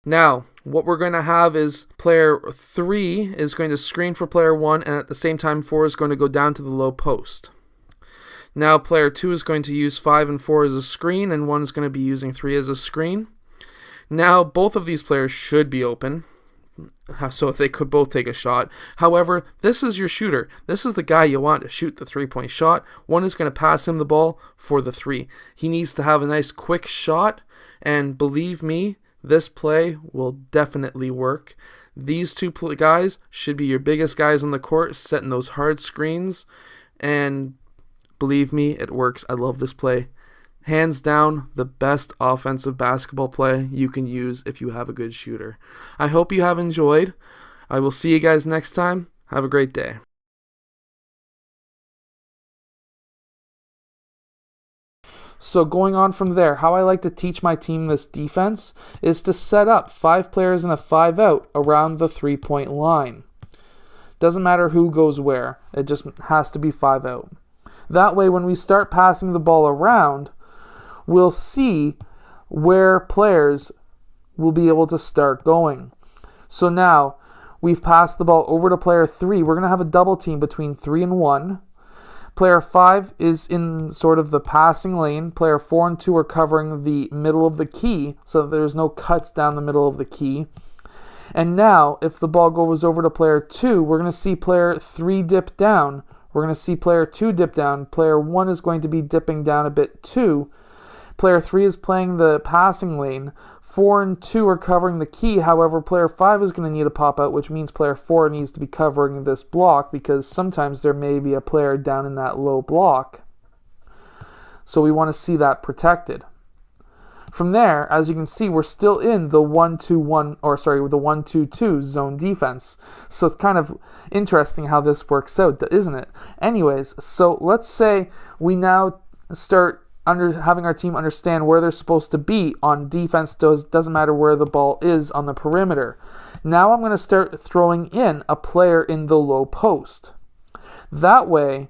Now, what we're going to have is player 3 is going to screen for player 1, and at the same time 4 is going to go down to the low post. Now player 2 is going to use 5 and 4 as a screen, and 1 is going to be using 3 as a screen. Now both of these players should be open, so if they could both take a shot. However, this is your shooter. This is the guy you want to shoot the 3-point shot. 1 is going to pass him the ball for the 3. He needs to have a nice quick shot, and believe me, this play will definitely work. These two guys should be your biggest guys on the court, setting those hard screens, and believe me, it works. I love this play. Hands down, the best offensive basketball play you can use if you have a good shooter. I hope you have enjoyed. I will see you guys next time. Have a great day. So going on from there, how I like to teach my team this defense is to set up 5 players and a 5 out around the 3-point line. Doesn't matter who goes where. It just has to be 5 out. That way, when we start passing the ball around, we'll see where players will be able to start going. So now, we've passed the ball over to player 3. We're going to have a double team between 3 and 1. Player 5 is in sort of the passing lane. Player 4 and 2 are covering the middle of the key, so that there's no cuts down the middle of the key. And now, if the ball goes over to player 2, we're going to see player 3 dip down. We're going to see player 2 dip down. Player 1 is going to be dipping down a bit too. Player 3 is playing the passing lane. 4 and 2 are covering the key. However, player 5 is going to need a pop out, which means player 4 needs to be covering this block, because sometimes there may be a player down in that low block. So we want to see that protected. From there, as you can see, we're still in the 1-2-2 zone defense. So it's kind of interesting how this works out, isn't it? Anyways, so let's say we now start having our team understand where they're supposed to be on defense. Doesn't matter where the ball is on the perimeter. Now I'm going to start throwing in a player in the low post. That way,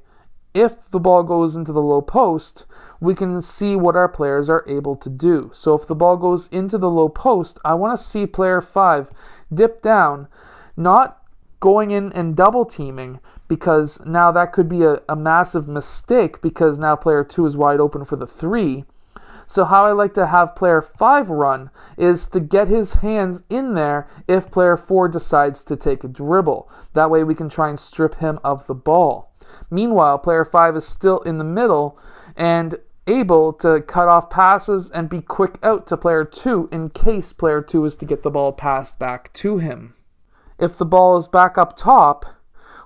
if the ball goes into the low post, we can see what our players are able to do. So if the ball goes into the low post, I want to see player 5 dip down, not going in and double teaming, because now that could be a massive mistake, because now player 2 is wide open for the 3. So how I like to have player 5 run is to get his hands in there if player 4 decides to take a dribble. That way we can try and strip him of the ball. Meanwhile, player 5 is still in the middle and able to cut off passes and be quick out to player 2 in case player 2 is to get the ball passed back to him. If the ball is back up top,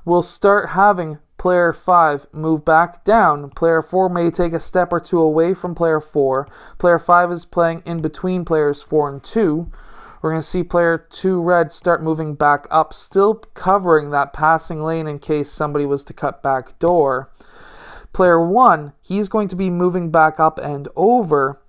we'll start having player 5 move back down. Player 4 may take a step or two away from player 4. Player 5 is playing in between players 4 and 2. We're going to see player 2 red start moving back up, still covering that passing lane in case somebody was to cut back door. Player 1, he's going to be moving back up and over,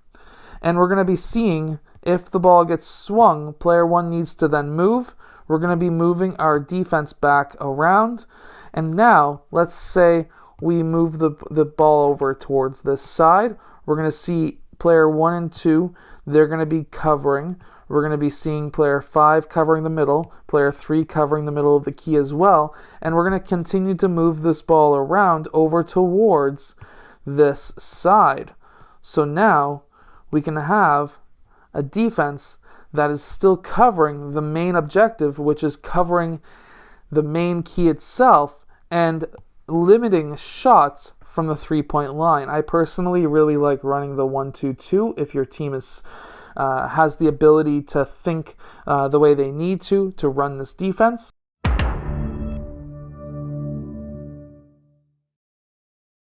and we're going to be seeing if the ball gets swung, player 1 needs to then move. We're going to be moving our defense back around. And now, let's say we move the ball over towards this side. We're going to see player 1 and 2, they're going to be covering. We're going to be seeing player 5 covering the middle, player 3 covering the middle of the key as well. And we're going to continue to move this ball around over towards this side. So now we can have a defense that is still covering the main objective, which is covering the main key itself and limiting shots from the 3-point line. I personally really like running the 1-2-2 if your team has the ability to think the way they need to run this defense.